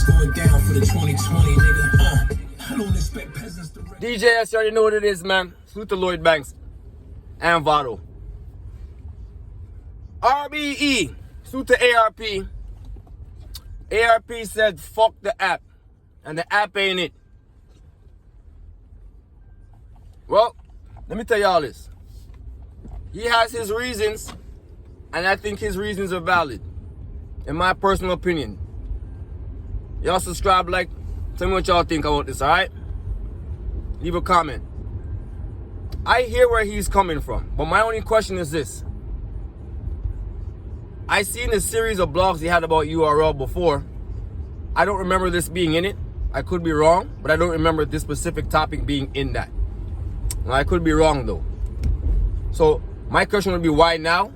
what's going down for the 2020, nigga. I don't expect peasants to... D.J.S, you already know what it is, man. Salute to Lloyd Banks and Votto. RBE, salute to ARP. ARP said, fuck the app. And the app ain't it. Well, let me tell y'all this. He has his reasons, and I think his reasons are valid, in my personal opinion. Y'all subscribe, like, tell me what y'all think about this, alright? Leave a comment. I hear where he's coming from, but my only question is this. I seen a series of blogs he had about URL before. I don't remember this being in it. I could be wrong, but I don't remember this specific topic being in that. Well, I could be wrong though. So my question would be, why now?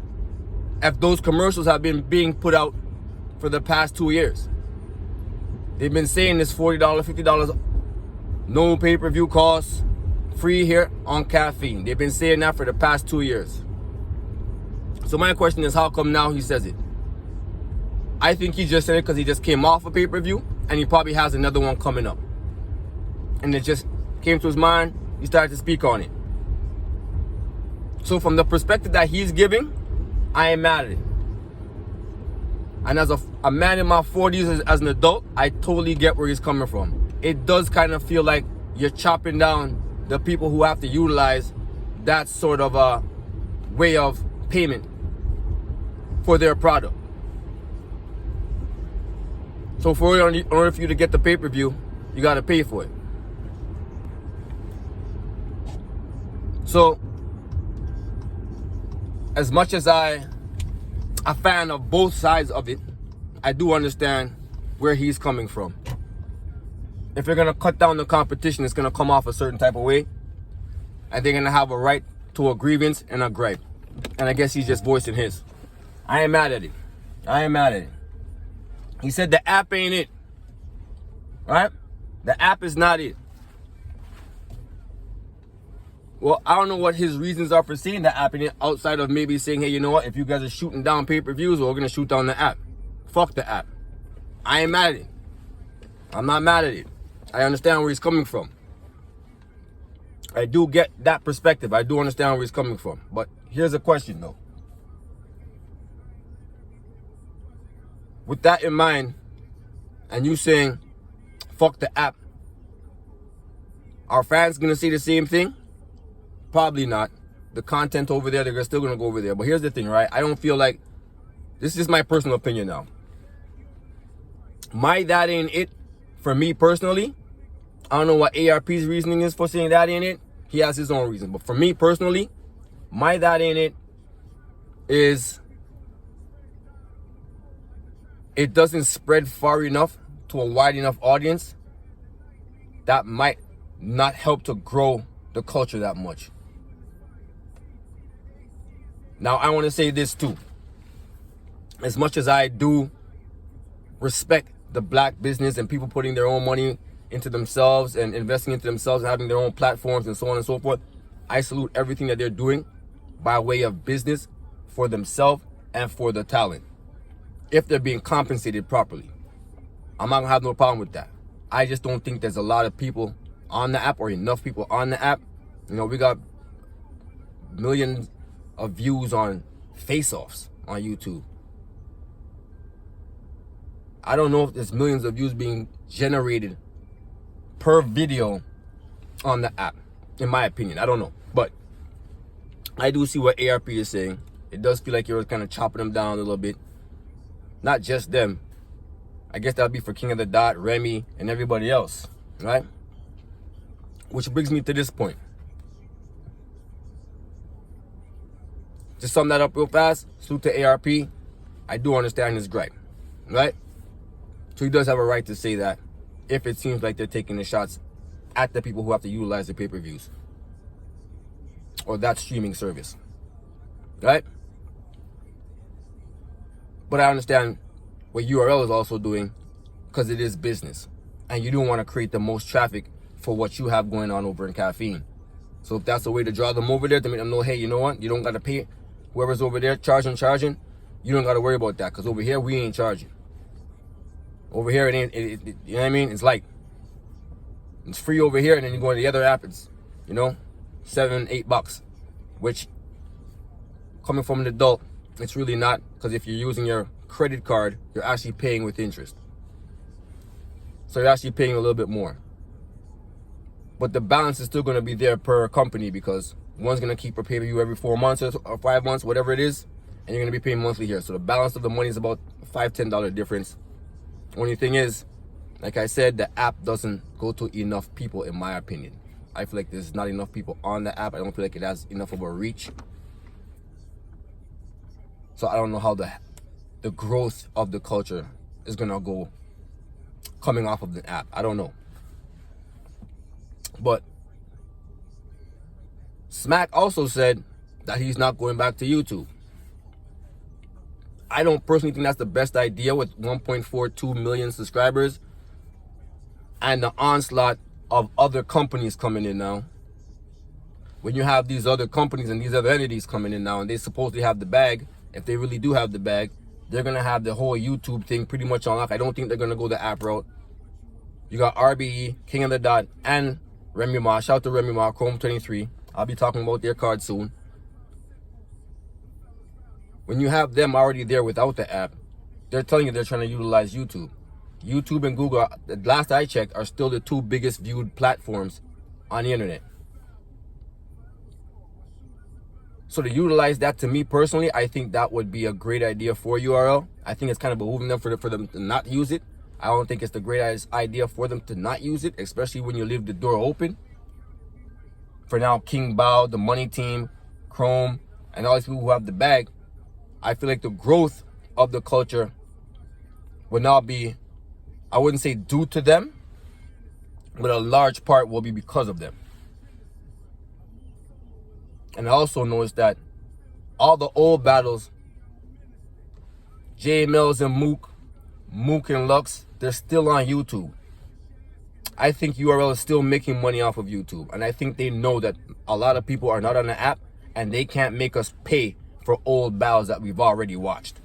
If those commercials have been being put out for the past 2 years. They've been saying this $40, $50, no pay-per-view costs, free here on caffeine. They've been saying that for the past 2 years. So my question is, how come now he says it? I think he just said it because he just came off a pay-per-view and he probably has another one coming up. And it just came to his mind, he started to speak on it. So from the perspective that he's giving, I am mad at it. And as a man in my 40s as an adult, I totally get where he's coming from. It does kind of feel like you're chopping down the people who have to utilize that sort of a way of payment for their product. So in order for you to get the pay-per-view, you got to pay for it. So, as much as I'm a fan of both sides of it, I do understand where he's coming from. If they're going to cut down the competition, it's going to come off a certain type of way. And they're going to have a right to a grievance and a gripe. And I guess he's just voicing his. I ain't mad at it. I ain't mad at it. He said the app ain't it. Right? The app is not it. Well, I don't know what his reasons are for seeing the app in it, outside of maybe saying, hey, you know what? If you guys are shooting down pay-per-views, we're going to shoot down the app. Fuck the app. I ain't mad at it. I'm not mad at it. I understand where he's coming from. I do get that perspective. I do understand where he's coming from. But here's a question, though. With that in mind, and you saying, fuck the app, are fans going to say the same thing? Probably not. The content over there, they're still going to go over there. But here's the thing, right? I don't feel like, this is just my personal opinion now. That ain't it, for me personally. I don't know what ARP's reasoning is for saying that ain't it. He has his own reason. But for me personally, that ain't it is, it doesn't spread far enough to a wide enough audience that might not help to grow the culture that much. Now, I want to say this too. As much as I do respect the black business and people putting their own money into themselves and investing into themselves and having their own platforms and so on and so forth, I salute everything that they're doing by way of business for themselves and for the talent, if they're being compensated properly. I'm not gonna have no problem with that. I just don't think there's a lot of people on the app, or enough people on the app. You know, we got millions of views on face-offs on YouTube. I don't know if there's millions of views being generated per video on the app, in my opinion. I don't know. But I do see what ARP is saying. It does feel like you're kind of chopping them down a little bit. Not just them. I guess that'll be for King of the Dot, Remy, and everybody else, right? Which brings me to this point. To sum that up real fast, salute to ARP. I do understand his gripe, right? So he does have a right to say that if it seems like they're taking the shots at the people who have to utilize the pay-per-views or that streaming service, right? But I understand what URL is also doing, because it is business. And you don't want to create the most traffic for what you have going on over in caffeine. So if that's a way to draw them over there, to make them know, hey, you know what? You don't got to pay whoever's over there charging. You don't got to worry about that, because over here, we ain't charging. Over here, it ain't. You know what I mean? It's like it's free over here, and then you go to the other app, it's, you know, $7-8, which coming from an adult, it's really not, because if you're using your credit card, you're actually paying with interest. So you're actually paying a little bit more. But the balance is still going to be there per company, because one's going to keep a pay-per-view every 4 months or 5 months, whatever it is, and you're going to be paying monthly here. So the balance of the money is about $5-10 difference. Only thing is, like I said, the app doesn't go to enough people, in my opinion. I feel like there's not enough people on the app. I don't feel like it has enough of a reach. So I don't know how the growth of the culture is going to go coming off of the app. I don't know. But Smack also said that he's not going back to YouTube. I don't personally think that's the best idea with 1.42 million subscribers and the onslaught of other companies coming in now. When you have these other companies and these other entities coming in now, and they supposedly have the bag, if they really do have the bag, they're going to have the whole YouTube thing pretty much on lock. I don't think they're going to go the app route. You got RBE, King of the Dot, and Remy Ma. Shout out to Remy Ma, Chrome 23. I'll be talking about their card soon. When you have them already there without the app, they're telling you they're trying to utilize YouTube. YouTube and Google, the last I checked, are still the two biggest viewed platforms on the internet. So to utilize that, to me personally, I think that would be a great idea for URL. I think it's kind of behooving them for them to not use it. I don't think it's the greatest idea for them to not use it, especially when you leave the door open. For now, King Bao, the Money Team, Chrome, and all these people who have the bag, I feel like the growth of the culture will now be, I wouldn't say due to them, but a large part will be because of them. And I also noticed that all the old battles, J Mills and Mook and Lux, they're still on YouTube. I think URL is still making money off of YouTube. And I think they know that a lot of people are not on the app and they can't make us pay for old battles that we've already watched.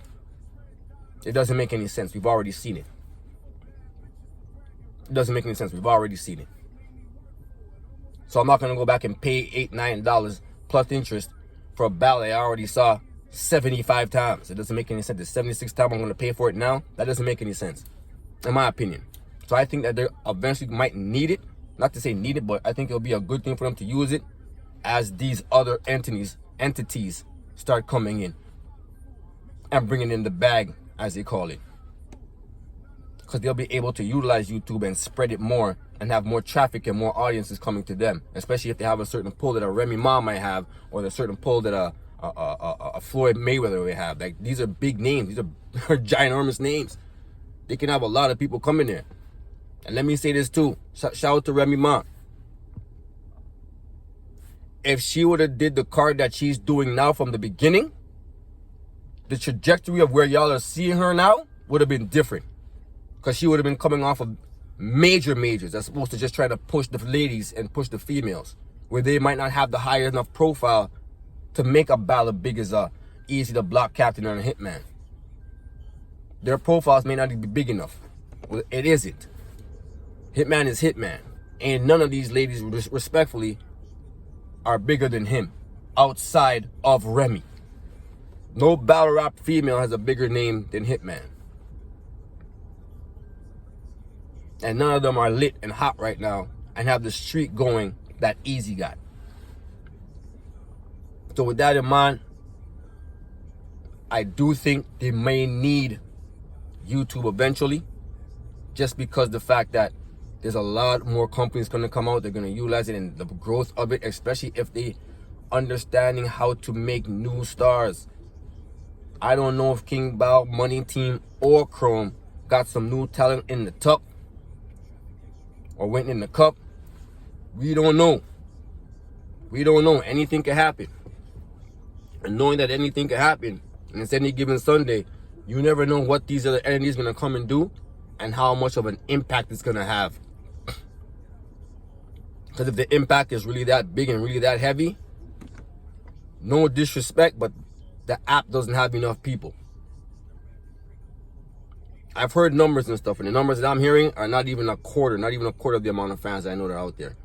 It doesn't make any sense. We've already seen it. It doesn't make any sense. We've already seen it. So I'm not going to go back and pay $8-9 plus interest for a battle I already saw 75 times. It doesn't make any sense. The 76th time I'm going to pay for it now, that doesn't make any sense, in my opinion. So I think that they eventually might need it. Not to say need it, but I think it'll be a good thing for them to use it as these other entities start coming in and bringing in the bag, as they call it. Because they'll be able to utilize YouTube and spread it more and have more traffic and more audiences coming to them, especially if they have a certain pull that a Remy Ma might have, or a certain pull that a Floyd Mayweather may have. Like, these are big names. These are ginormous names. They can have a lot of people coming there. And let me say this too. Shout out to Remy Ma. If she would have did the card that she's doing now from the beginning, the trajectory of where y'all are seeing her now would have been different. Because she would have been coming off of majors as opposed to just trying to push the ladies and push the females, where they might not have the high enough profile to make a battle big as a Easy the Block Captain or a Hitman. Their profiles may not be big enough. Well, it isn't. Hitman is Hitman. And none of these ladies, respectfully, are bigger than him outside of Remy. No battle rap female has a bigger name than Hitman. And none of them are lit and hot right now and have the streak going that Easy got. So with that in mind, I do think they may need YouTube eventually, just because the fact that there's a lot more companies going to come out. They're going to utilize it, and the growth of it, especially if they understanding how to make new stars. I don't know if King Bao, Money Team, or Chrome got some new talent in the tuck or went in the cup. We don't know. We don't know. Anything can happen. And knowing that anything can happen, and it's any given Sunday, you never know what these other entities are going to come and do and how much of an impact it's going to have. Because if the impact is really that big and really that heavy, no disrespect, but the app doesn't have enough people. I've heard numbers and stuff, and the numbers that I'm hearing are not even a quarter of the amount of fans I know that are out there.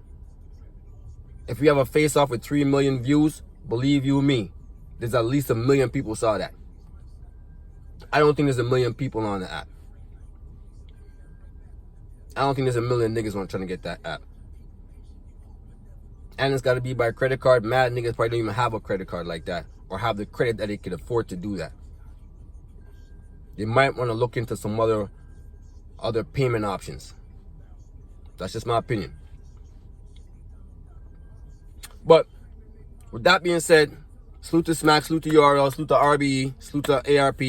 If we have a face-off with 3 million views, believe you me, there's at least 1 million people saw that. I don't think there's 1 million people on the app. I don't think there's 1 million niggas trying to get that app. And it's got to be by credit card. Mad niggas probably don't even have a credit card like that, or have the credit that they could afford to do that. You might want to look into some other payment options. That's just my opinion. But with that being said, salute to Smack, salute to URL, salute to RBE, salute to ARP.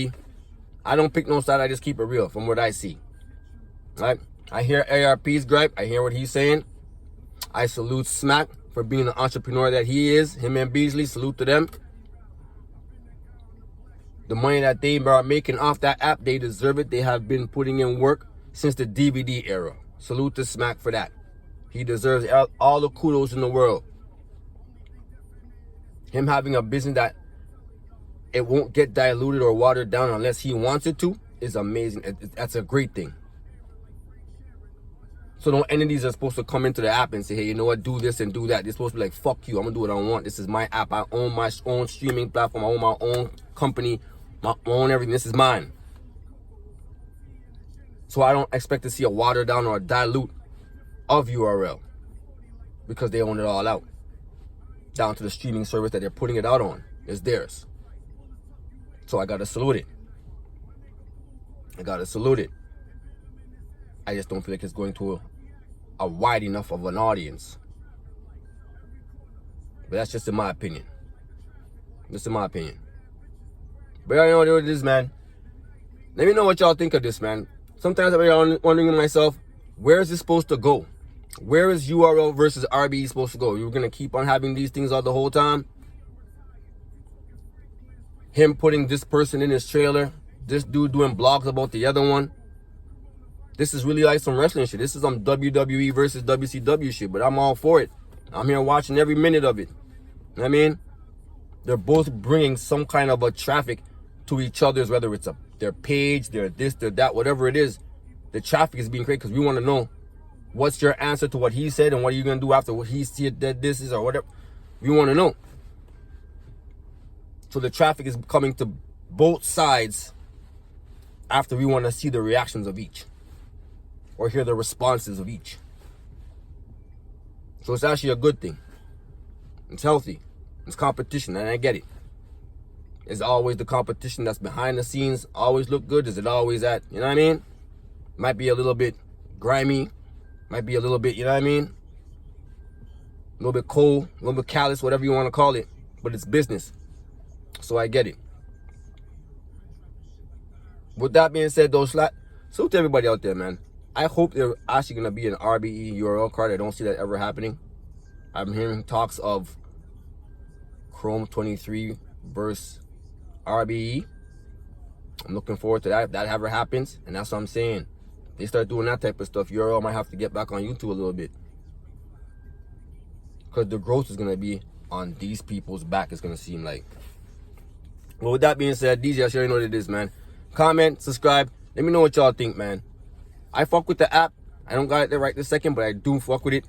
I don't pick no side, I just keep it real from what I see. Right? I hear ARP's gripe, I hear what he's saying. I salute Smack for being the entrepreneur that he is. Him and Beasley, salute to them. The money that they are making off that app, they deserve it. They have been putting in work since the DVD era. Salute to Smack for that. He deserves all the kudos in the world. Him having a business that it won't get diluted or watered down unless he wants it to is amazing. That's a great thing. So no entities are supposed to come into the app and say, hey, you know what, do this and do that. They're supposed to be like, fuck you, I'm gonna do what I want. This is my app. I own my own streaming platform. I own my own company, my own everything. This is mine. So I don't expect to see a watered down or a dilute of URL because they own it all out. Down to the streaming service that they're putting it out on. It's theirs. So I gotta salute it. I just don't feel like it's going to a wide enough of an audience. But that's just in my opinion. But I know what it is, man. Let me know what y'all think of this, man. Sometimes I'm wondering to myself, where is this supposed to go? Where is URL versus RBE supposed to go? You're going to keep on having these things all the whole time? Him putting this person in his trailer. This dude doing blogs about the other one. This is really like some wrestling shit. This is some WWE versus WCW shit, but I'm all for it. I'm here watching every minute of it. You know what I mean? They're both bringing some kind of a traffic to each other's, whether it's their page, their this, their that, whatever it is. The traffic is being created because we want to know what's your answer to what he said and what are you going to do after what he said that this is or whatever. We want to know. So the traffic is coming to both sides after we want to see the reactions of each or hear the responses of each. So it's actually a good thing. It's healthy. It's competition, and I get it. Is always the competition that's behind the scenes always look good? Is it always at, you know what I mean? Might be a little bit grimy. Might be a little bit, you know what I mean? A little bit cold, a little bit callous, whatever you want to call it. But it's business. So I get it. With that being said, though, salute to everybody out there, man. I hope they're actually going to be an RBE URL card. I don't see that ever happening. I'm hearing talks of Chrome 23 versus RBE. I'm looking forward to that if that ever happens. And that's what I'm saying. If they start doing that type of stuff, URL might have to get back on YouTube a little bit. Because the growth is going to be on these people's back, it's going to seem like. Well, with that being said, D.J.S, you already know what it is, man. Comment, subscribe. Let me know what y'all think, man. I fuck with the app. I don't got it there right this second, but I do fuck with it.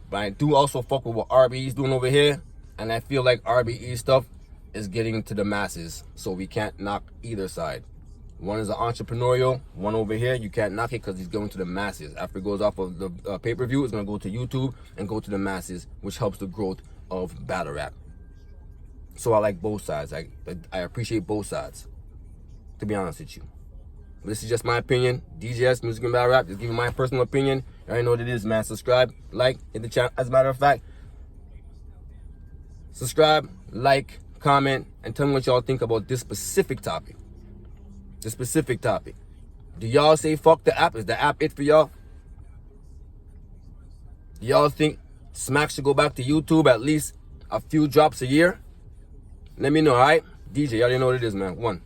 But I do also fuck with what RBE is doing over here. And I feel like RBE stuff is getting to the masses. So we can't knock either side. One is an entrepreneurial. One over here, you can't knock it because he's going to the masses. After it goes off of the pay-per-view, it's going to go to YouTube and go to the masses, which helps the growth of battle rap. So I like both sides. I appreciate both sides, to be honest with you. This is just my opinion. D.J.S, Music and Battle Rap. Just giving my personal opinion. You already know what it is, man. Subscribe, like, hit the channel. As a matter of fact, subscribe, like, comment, and tell me what y'all think about this specific topic. This specific topic. Do y'all say fuck the app? Is the app it for y'all? Do y'all think Smack should go back to YouTube at least a few drops a year? Let me know, alright? DJ, y'all already know what it is, man. One.